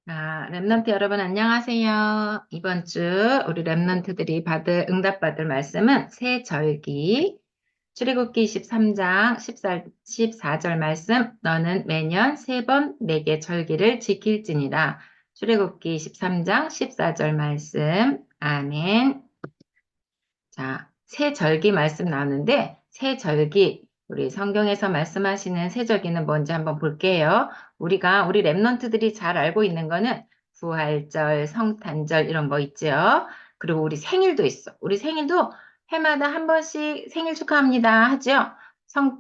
랩넌트 여러분 안녕하세요. 이번 주 우리 랩넌트들이 응답받을 말씀은 새절기, 출애굽기 13장 14절 말씀, 너는 매년 3번 내게 절기를 지킬지니라. 출애굽기 13장 14절 말씀, 아멘. 자, 새절기 말씀 나오는데, 새절기, 우리 성경에서 말씀하시는 새절기는 뭔지 한번 볼게요. 우리 랩런트들이 잘 알고 있는 거는 부활절, 성탄절 이런 거 있죠. 그리고 우리 생일도 있어. 우리 생일도 해마다 한 번씩 생일 축하합니다 하죠.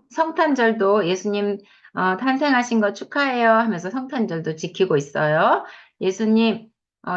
성탄절도 예수님 탄생하신 거 축하해요 하면서 성탄절도 지키고 있어요. 예수님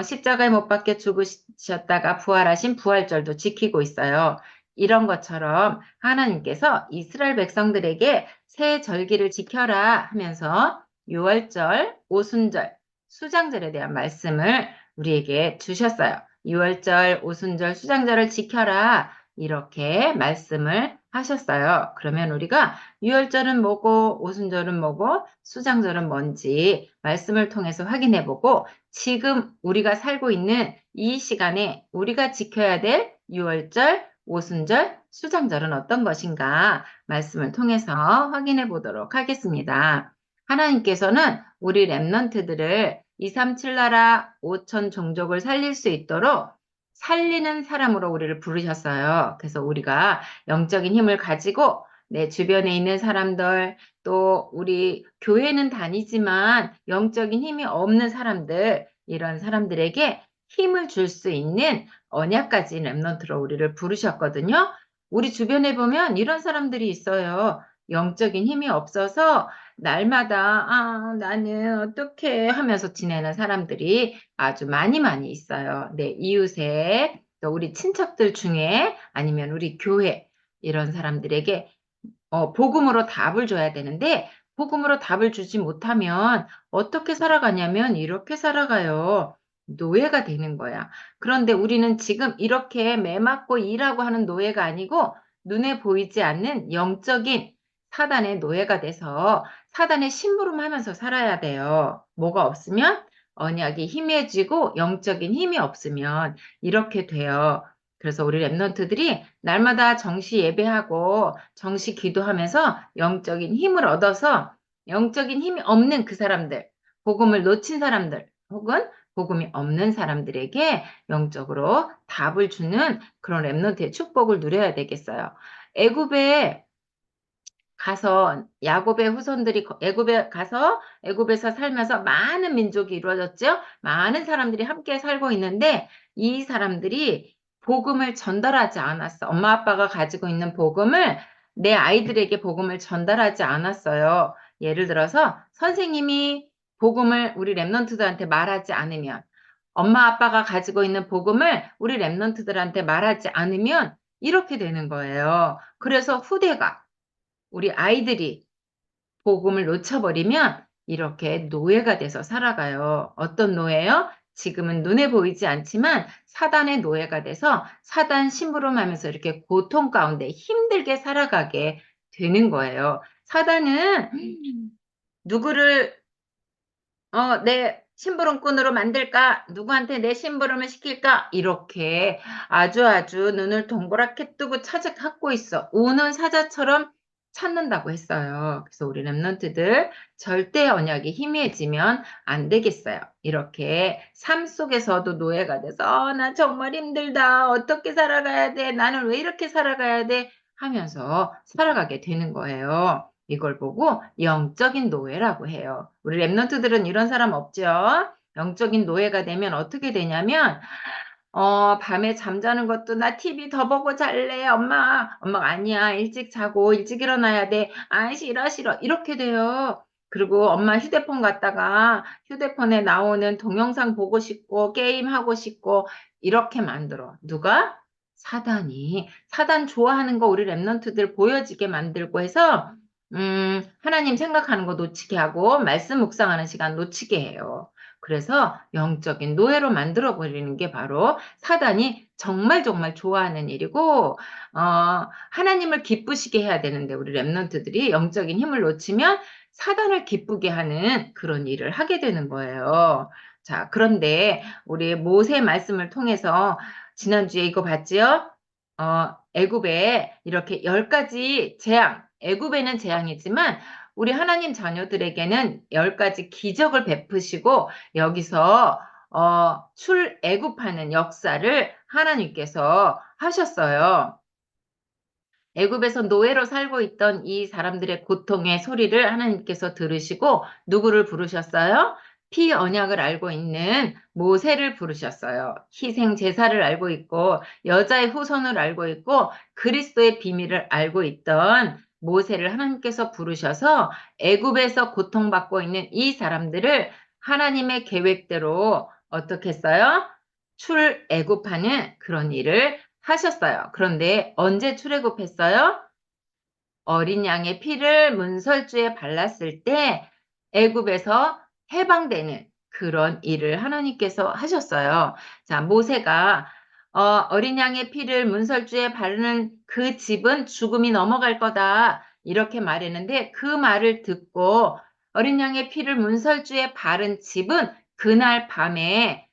십자가에 못 박혀 죽으셨다가 부활하신 부활절도 지키고 있어요. 이런 것처럼 하나님께서 이스라엘 백성들에게 새 절기를 지켜라 하면서 유월절, 오순절, 수장절에 대한 말씀을 우리에게 주셨어요. 유월절, 오순절, 수장절을 지켜라 이렇게 말씀을 하셨어요. 그러면 우리가 유월절은 뭐고 오순절은 뭐고 수장절은 뭔지 말씀을 통해서 확인해보고 지금 우리가 살고 있는 이 시간에 우리가 지켜야 될 유월절, 오순절, 수장절은 어떤 것인가 말씀을 통해서 확인해 보도록 하겠습니다. 하나님께서는 우리 랩넌트들을 237 나라 5천 종족을 살릴 수 있도록 살리는 사람으로 우리를 부르셨어요. 그래서 우리가 영적인 힘을 가지고 내 주변에 있는 사람들, 또 우리 교회는 다니지만 영적인 힘이 없는 사람들, 이런 사람들에게 힘을 줄 수 있는 언약까지 랩넌트로 우리를 부르셨거든요. 우리 주변에 보면 이런 사람들이 있어요. 영적인 힘이 없어서 날마다 나는 어떻게 하면서 지내는 사람들이 아주 많이 많이 있어요. 내 이웃에 또 우리 친척들 중에 아니면 우리 교회 이런 사람들에게 복음으로 답을 줘야 되는데, 복음으로 답을 주지 못하면 어떻게 살아가냐면 이렇게 살아가요. 노예가 되는 거야. 그런데 우리는 지금 이렇게 매 맞고 일하고 하는 노예가 아니고 눈에 보이지 않는 영적인 사단의 노예가 돼서 사단의 심부름하면서 살아야 돼요. 뭐가 없으면 언약이 희미해지고 영적인 힘이 없으면 이렇게 돼요. 그래서 우리 랩런트들이 날마다 정시 예배하고 정시 기도하면서 영적인 힘을 얻어서 영적인 힘이 없는 그 사람들, 복음을 놓친 사람들, 혹은 복음이 없는 사람들에게 영적으로 답을 주는 그런 랩런트의 축복을 누려야 되겠어요. 애굽에 가서 야곱의 후손들이 애굽에 가서 애굽에서 살면서 많은 민족이 이루어졌죠. 많은 사람들이 함께 살고 있는데 이 사람들이 복음을 전달하지 않았어. 엄마 아빠가 가지고 있는 복음을 내 아이들에게 복음을 전달하지 않았어요. 예를 들어서 선생님이 복음을 우리 랩런트들한테 말하지 않으면 엄마 아빠가 가지고 있는 복음을 우리 랩런트들한테 말하지 않으면 이렇게 되는 거예요. 그래서 후대가 우리 아이들이 복음을 놓쳐버리면 이렇게 노예가 돼서 살아가요. 어떤 노예요? 지금은 눈에 보이지 않지만 사단의 노예가 돼서 사단 심부름하면서 이렇게 고통 가운데 힘들게 살아가게 되는 거예요. 사단은 누구를 내 심부름꾼으로 만들까? 누구한테 내 심부름을 시킬까? 이렇게 아주 눈을 동그랗게 뜨고 찾고 있어. 우는 사자처럼 찾는다고 했어요. 그래서 우리 랩런트들 절대 언약이 희미해지면 안 되겠어요. 이렇게 삶 속에서도 노예가 돼서 나 정말 힘들다. 어떻게 살아가야 돼? 나는 왜 이렇게 살아가야 돼? 하면서 살아가게 되는 거예요. 이걸 보고 영적인 노예라고 해요. 우리 랩런트들은 이런 사람 없죠? 영적인 노예가 되면 어떻게 되냐면, 밤에 잠자는 것도 나 TV 더 보고 잘래. 엄마가 아니야. 일찍 자고 일찍 일어나야 돼. 아, 싫어. 이렇게 돼요. 그리고 엄마 휴대폰 갖다가 휴대폰에 나오는 동영상 보고 싶고 게임하고 싶고 이렇게 만들어. 누가? 사단이. 사단 좋아하는 거 우리 랩런트들 보여지게 만들고 해서 하나님 생각하는 거 놓치게 하고 말씀 묵상하는 시간 놓치게 해요. 그래서 영적인 노예로 만들어 버리는 게 바로 사단이 정말 좋아하는 일이고, 하나님을 기쁘시게 해야 되는데 우리 랩런트들이 영적인 힘을 놓치면 사단을 기쁘게 하는 그런 일을 하게 되는 거예요. 자, 그런데 우리 모세 말씀을 통해서 지난주에 이거 봤지요? 애굽에 이렇게 10가지 재앙, 애굽에는 재앙이지만 우리 하나님 자녀들에게는 10가지 기적을 베푸시고 여기서 출애굽하는 역사를 하나님께서 하셨어요. 애굽에서 노예로 살고 있던 이 사람들의 고통의 소리를 하나님께서 들으시고 누구를 부르셨어요? 피 언약을 알고 있는 모세를 부르셨어요. 희생 제사를 알고 있고 여자의 후손을 알고 있고 그리스도의 비밀을 알고 있던 모세를 하나님께서 부르셔서 애굽에서 고통받고 있는 이 사람들을 하나님의 계획대로 어떻게 했어요? 출애굽하는 그런 일을 하셨어요. 그런데 언제 출애굽했어요? 어린 양의 피를 문설주에 발랐을 때 애굽에서 해방되는 그런 일을 하나님께서 하셨어요. 자, 모세가 어린 양의 피를 문설주에 바르는 그 집은 죽음이 넘어갈 거다. 이렇게 말했는데 그 말을 듣고 어린 양의 피를 문설주에 바른 집은 그날 밤에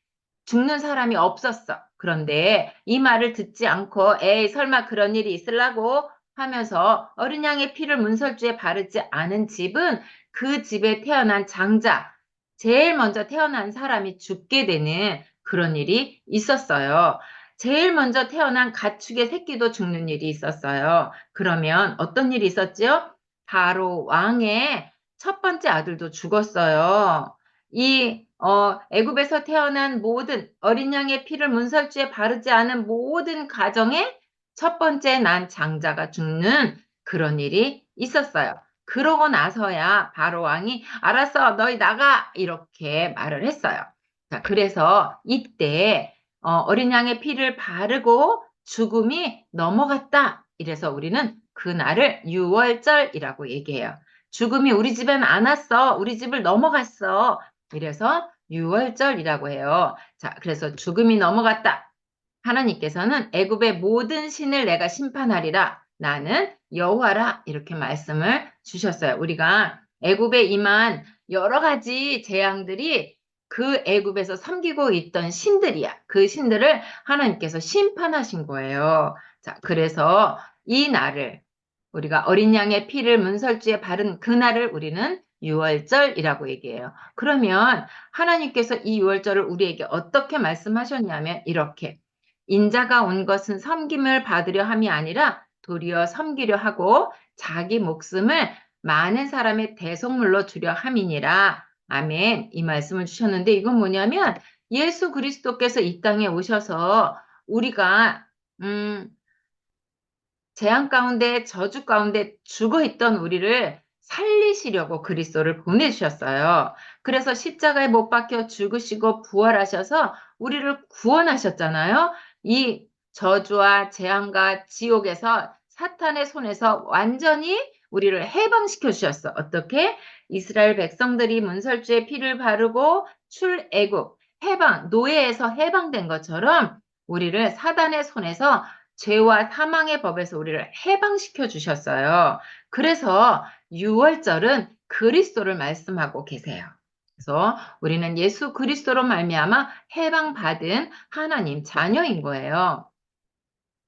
죽는 사람이 없었어. 그런데 이 말을 듣지 않고 에이 설마 그런 일이 있으려고 하면서 어린 양의 피를 문설주에 바르지 않은 집은 그 집에 태어난 장자, 제일 먼저 태어난 사람이 죽게 되는 그런 일이 있었어요. 제일 먼저 태어난 가축의 새끼도 죽는 일이 있었어요. 그러면 어떤 일이 있었죠? 바로 왕의 첫 번째 아들도 죽었어요. 애굽에서 태어난 모든 어린 양의 피를 문설주에 바르지 않은 모든 가정에 첫 번째 난 장자가 죽는 그런 일이 있었어요. 그러고 나서야 바로 왕이 알았어, 너희 나가 이렇게 말을 했어요. 자, 그래서 이때 어린 양의 피를 바르고 죽음이 넘어갔다. 이래서 우리는 그날을 유월절이라고 얘기해요. 죽음이 우리 집엔 안 왔어. 우리 집을 넘어갔어. 이래서 유월절이라고 해요. 자, 그래서 죽음이 넘어갔다. 하나님께서는 애굽의 모든 신을 내가 심판하리라. 나는 여호와라. 이렇게 말씀을 주셨어요. 우리가 애굽에 임한 여러 가지 재앙들이 그 애굽에서 섬기고 있던 신들이야. 그 신들을 하나님께서 심판하신 거예요. 자, 그래서 이 날을 우리가 어린 양의 피를 문설주에 바른 그날을 우리는 유월절이라고 얘기해요. 그러면 하나님께서 이 유월절을 우리에게 어떻게 말씀하셨냐면 이렇게 인자가 온 것은 섬김을 받으려 함이 아니라 도리어 섬기려 하고 자기 목숨을 많은 사람의 대속물로 주려 함이니라. 아멘. 이 말씀을 주셨는데 이건 뭐냐면 예수 그리스도께서 이 땅에 오셔서 우리가 재앙 가운데 저주 가운데 죽어 있던 우리를 살리시려고 그리스도를 보내주셨어요. 그래서 십자가에 못 박혀 죽으시고 부활하셔서 우리를 구원하셨잖아요. 이 저주와 재앙과 지옥에서 사탄의 손에서 완전히 우리를 해방시켜 주셨어. 어떻게? 이스라엘 백성들이 문설주에 피를 바르고 출애굽, 해방, 노예에서 해방된 것처럼 우리를 사단의 손에서 죄와 사망의 법에서 우리를 해방시켜 주셨어요. 그래서 6월절은 그리스도를 말씀하고 계세요. 그래서 우리는 예수 그리스도로 말미암아 해방받은 하나님 자녀인 거예요.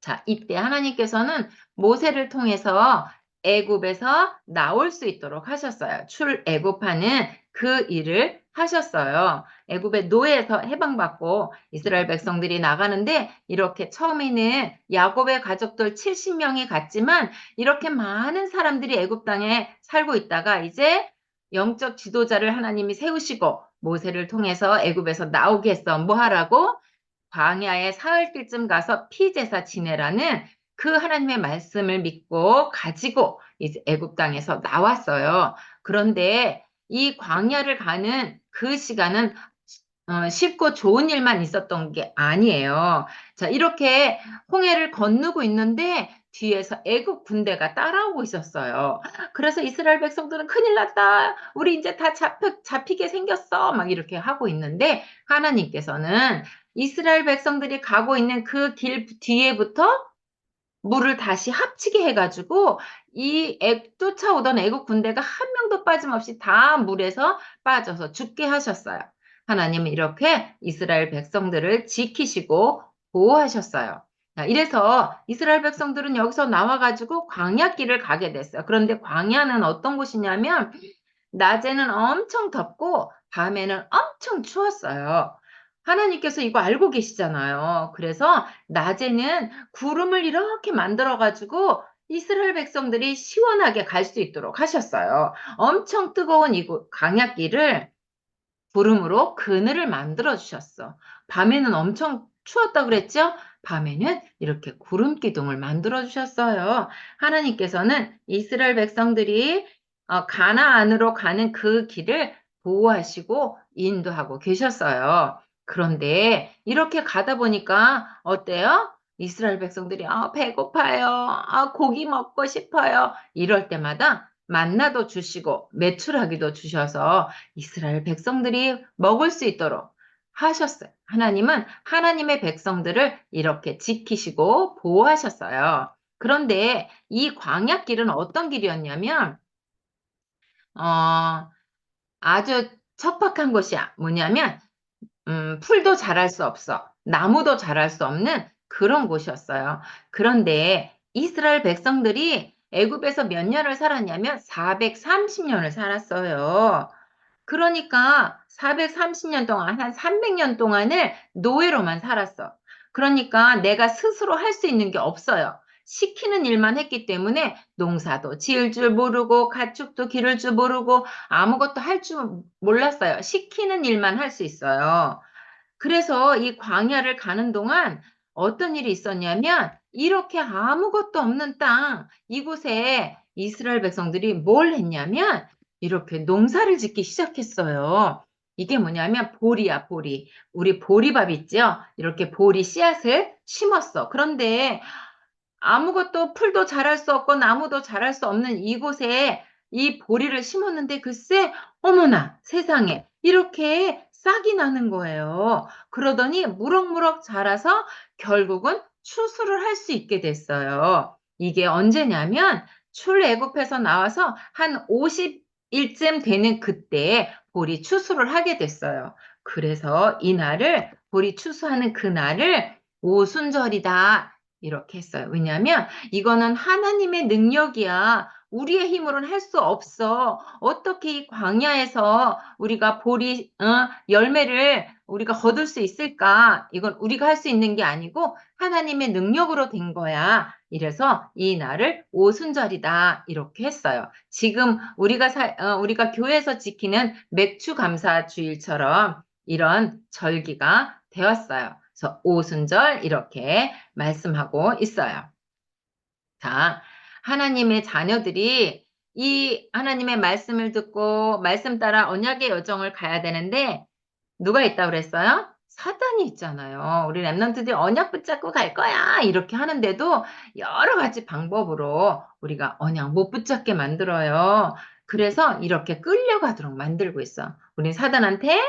자, 이때 하나님께서는 모세를 통해서 애굽에서 나올 수 있도록 하셨어요. 출애굽하는 그 일을 하셨어요. 애굽의 노예에서 해방받고 이스라엘 백성들이 나가는데 이렇게 처음에는 야곱의 가족들 70명이 갔지만 이렇게 많은 사람들이 애굽 땅에 살고 있다가 이제 영적 지도자를 하나님이 세우시고 모세를 통해서 애굽에서 나오게 했어. 뭐 하라고? 광야의 사흘길쯤 가서 피제사 지내라는 그 하나님의 말씀을 믿고 가지고 이제 애굽 땅에서 나왔어요. 그런데 이 광야를 가는 그 시간은 쉽고 좋은 일만 있었던 게 아니에요. 자, 이렇게 홍해를 건너고 있는데 뒤에서 애국 군대가 따라오고 있었어요. 그래서 이스라엘 백성들은 큰일 났다. 우리 이제 다 잡히게 생겼어. 막 이렇게 하고 있는데 하나님께서는 이스라엘 백성들이 가고 있는 그 길 뒤에부터 물을 다시 합치게 해가지고 쫓아오던 애국 군대가 한 명도 빠짐없이 다 물에서 빠져서 죽게 하셨어요. 하나님은 이렇게 이스라엘 백성들을 지키시고 보호하셨어요. 자, 이래서 이스라엘 백성들은 여기서 나와가지고 광야길을 가게 됐어요. 그런데 광야는 어떤 곳이냐면 낮에는 엄청 덥고 밤에는 엄청 추웠어요. 하나님께서 이거 알고 계시잖아요. 그래서 낮에는 구름을 이렇게 만들어가지고 이스라엘 백성들이 시원하게 갈 수 있도록 하셨어요. 엄청 뜨거운 이곳 광야길을 구름으로 그늘을 만들어 주셨어. 밤에는 엄청 추웠다 그랬죠? 밤에는 이렇게 구름 기둥을 만들어 주셨어요. 하나님께서는 이스라엘 백성들이 가나안으로 가는 그 길을 보호하시고 인도하고 계셨어요. 그런데 이렇게 가다 보니까 어때요? 이스라엘 백성들이 배고파요. 고기 먹고 싶어요. 이럴 때마다 만나도 주시고 메추라기도 주셔서 이스라엘 백성들이 먹을 수 있도록 하셨어요. 하나님은 하나님의 백성들을 이렇게 지키시고 보호하셨어요. 그런데 이 광야길은 어떤 길이었냐면, 어, 아주 척박한 곳이야. 뭐냐면, 풀도 자랄 수 없어. 나무도 자랄 수 없는 그런 곳이었어요. 그런데 이스라엘 백성들이 애굽에서 몇 년을 살았냐면 430년을 살았어요. 그러니까 430년 동안, 한 300년 동안을 노예로만 살았어. 그러니까 내가 스스로 할 수 있는 게 없어요. 시키는 일만 했기 때문에 농사도 지을 줄 모르고 가축도 기를 줄 모르고 아무것도 할 줄 몰랐어요. 시키는 일만 할 수 있어요. 그래서 이 광야를 가는 동안 어떤 일이 있었냐면 이렇게 아무것도 없는 땅, 이곳에 이스라엘 백성들이 뭘 했냐면 이렇게 농사를 짓기 시작했어요. 이게 뭐냐면 보리야, 보리. 우리 보리밥 있죠? 이렇게 보리 씨앗을 심었어. 그런데 아무것도 풀도 자랄 수 없고 나무도 자랄 수 없는 이곳에 이 보리를 심었는데 글쎄, 어머나 세상에 이렇게 싹이 나는 거예요. 그러더니 무럭무럭 자라서 결국은 추수를 할 수 있게 됐어요. 이게 언제냐면 출애굽해서 나와서 한 50일쯤 되는 그때 보리 추수를 하게 됐어요. 그래서 이 날을 보리 추수하는 그 날을 오순절이다. 이렇게 했어요. 왜냐하면 이거는 하나님의 능력이야. 우리의 힘으로는 할 수 없어. 어떻게 이 광야에서 우리가 보리, 열매를 우리가 거둘 수 있을까? 이건 우리가 할 수 있는 게 아니고 하나님의 능력으로 된 거야. 이래서 이 날을 오순절이다. 이렇게 했어요. 지금 우리가 교회에서 지키는 맥추감사주일처럼 이런 절기가 되었어요. 그래서 오순절 이렇게 말씀하고 있어요. 자, 하나님의 자녀들이 이 하나님의 말씀을 듣고 말씀 따라 언약의 여정을 가야 되는데 누가 있다고 그랬어요? 사단이 있잖아요. 우리 랩런트들이 언약 붙잡고 갈 거야. 이렇게 하는데도 여러 가지 방법으로 우리가 언약 못 붙잡게 만들어요. 그래서 이렇게 끌려가도록 만들고 있어. 우리 사단한테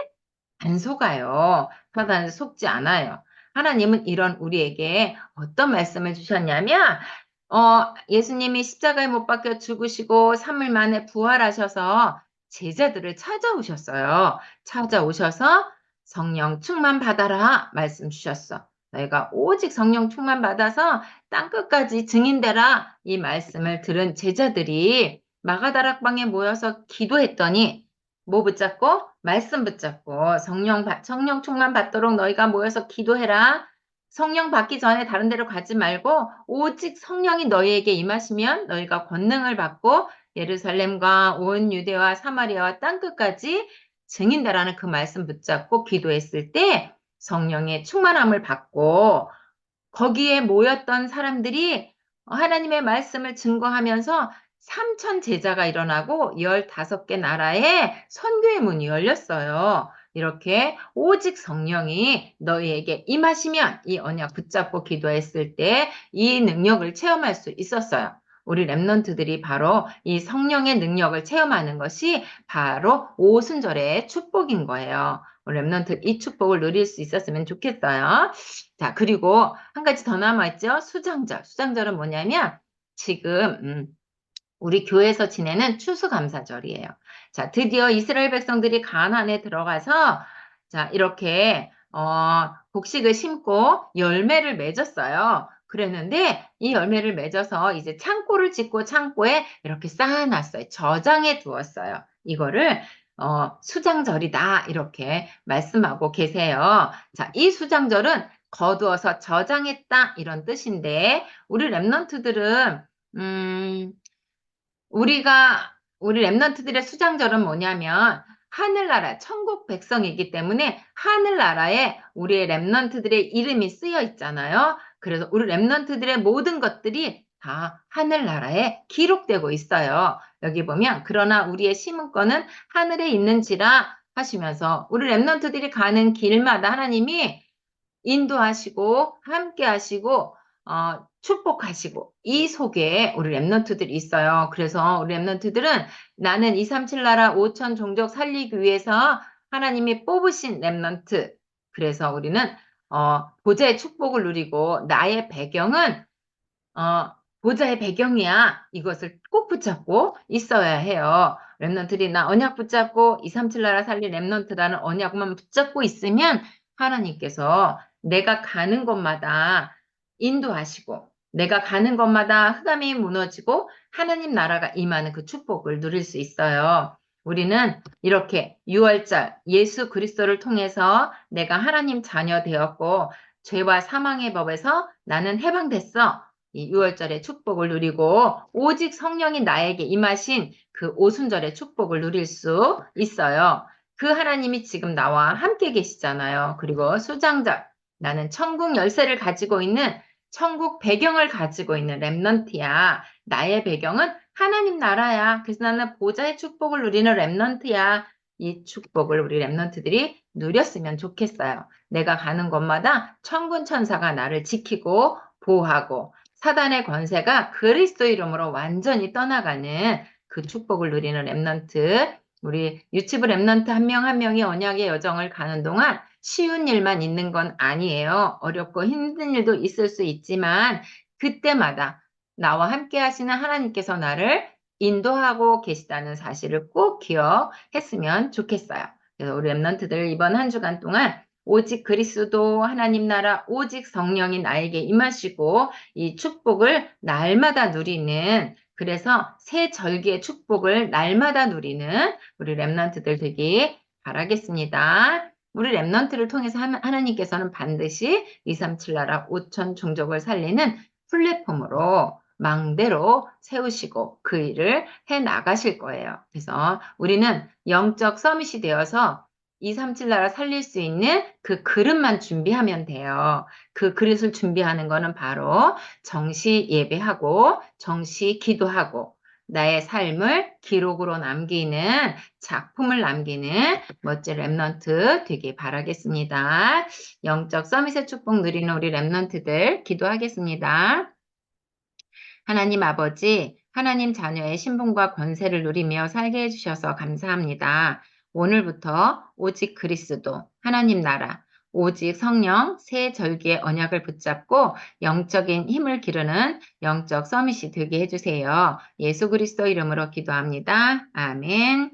안 속아요. 사단한테 속지 않아요. 하나님은 이런 우리에게 어떤 말씀을 주셨냐면, 예수님이 십자가에 못 박혀 죽으시고 3일 만에 부활하셔서 제자들을 찾아오셨어요. 찾아오셔서 성령 충만 받아라 말씀 주셨어. 너희가 오직 성령 충만 받아서 땅끝까지 증인되라 이 말씀을 들은 제자들이 마가다락방에 모여서 기도했더니 뭐 붙잡고? 말씀 붙잡고 성령 충만 받도록 너희가 모여서 기도해라. 성령 받기 전에 다른 데로 가지 말고 오직 성령이 너희에게 임하시면 너희가 권능을 받고 예루살렘과 온 유대와 사마리아와 땅끝까지 증인되라는 그 말씀 붙잡고 기도했을 때 성령의 충만함을 받고 거기에 모였던 사람들이 하나님의 말씀을 증거하면서 3천 제자가 일어나고 15개 나라에 선교의 문이 열렸어요. 이렇게 오직 성령이 너희에게 임하시면 이 언약 붙잡고 기도했을 때 이 능력을 체험할 수 있었어요. 우리 렘넌트들이 바로 이 성령의 능력을 체험하는 것이 바로 오순절의 축복인 거예요. 우리 렘넌트 이 축복을 누릴 수 있었으면 좋겠어요. 자, 그리고 한 가지 더 남아있죠? 수장절. 수장절은 뭐냐면 지금 우리 교회에서 지내는 추수감사절이에요. 자, 드디어 이스라엘 백성들이 가나안에 들어가서 자, 이렇게 곡식을 심고 열매를 맺었어요. 그랬는데 이 열매를 맺어서 이제 창고를 짓고 창고에 이렇게 쌓아놨어요. 저장해 두었어요. 이거를 수장절이다 이렇게 말씀하고 계세요. 자, 이 수장절은 거두어서 저장했다 이런 뜻인데 우리 렘넌트들은 음, 우리 렘넌트들의 수장절은 뭐냐면 하늘나라, 천국 백성이기 때문에 하늘나라에 우리의 렘넌트들의 이름이 쓰여 있잖아요. 그래서 우리 렘넌트들의 모든 것들이 다 하늘나라에 기록되고 있어요. 여기 보면 그러나 우리의 시문권은 하늘에 있는지라 하시면서 우리 렘넌트들이 가는 길마다 하나님이 인도하시고 함께 하시고 축복하시고 이 속에 우리 렘넌트들이 있어요. 그래서 우리 렘넌트들은 나는 237 나라 5천 종족 살리기 위해서 하나님이 뽑으신 렘넌트. 그래서 우리는 보좌의 축복을 누리고 나의 배경은 보좌의 배경이야. 이것을 꼭 붙잡고 있어야 해요. 렘넌트들이 나 언약 붙잡고 237 나라 살릴 렘넌트라는 언약만 붙잡고 있으면 하나님께서 내가 가는 곳마다 인도하시고 내가 가는 곳마다 흑암이 무너지고 하나님 나라가 임하는 그 축복을 누릴 수 있어요. 우리는 이렇게 6월절 예수 그리스도를 통해서 내가 하나님 자녀 되었고 죄와 사망의 법에서 나는 해방됐어. 이 6월절의 축복을 누리고 오직 성령이 나에게 임하신 그 오순절의 축복을 누릴 수 있어요. 그 하나님이 지금 나와 함께 계시잖아요. 그리고 수장절, 나는 천국 열쇠를 가지고 있는 천국 배경을 가지고 있는 렘넌트야. 나의 배경은 하나님 나라야. 그래서 나는 보좌의 축복을 누리는 렘넌트야. 이 축복을 우리 렘넌트들이 누렸으면 좋겠어요. 내가 가는 곳마다 천군 천사가 나를 지키고 보호하고 사단의 권세가 그리스도 이름으로 완전히 떠나가는 그 축복을 누리는 렘넌트, 우리 유치부 렘넌트 한 명 한 명이 언약의 여정을 가는 동안 쉬운 일만 있는 건 아니에요. 어렵고 힘든 일도 있을 수 있지만 그때마다 나와 함께 하시는 하나님께서 나를 인도하고 계시다는 사실을 꼭 기억했으면 좋겠어요. 그래서 우리 렘넌트들 이번 한 주간 동안 오직 그리스도 하나님 나라 오직 성령이 나에게 임하시고 이 축복을 날마다 누리는 그래서 새 절기의 축복을 날마다 누리는 우리 렘넌트들 되기 바라겠습니다. 우리 렘넌트를 통해서 하나님께서는 반드시 237 나라 5천 종족을 살리는 플랫폼으로 망대로 세우시고 그 일을 해 나가실 거예요. 그래서 우리는 영적 서밋이 되어서 237 나라 살릴 수 있는 그 그릇만 준비하면 돼요. 그 그릇을 준비하는 거는 바로 정시 예배하고 정시 기도하고 나의 삶을 기록으로 남기는 작품을 남기는 멋진 렘넌트 되길 바라겠습니다. 영적 서밋의 축복 누리는 우리 렘넌트들 기도하겠습니다. 하나님 아버지, 하나님 자녀의 신분과 권세를 누리며 살게 해주셔서 감사합니다. 오늘부터 오직 그리스도, 하나님 나라, 오직 성령, 새 절기의 언약을 붙잡고 영적인 힘을 기르는 영적 서밋이 되게 해주세요. 예수 그리스도 이름으로 기도합니다. 아멘.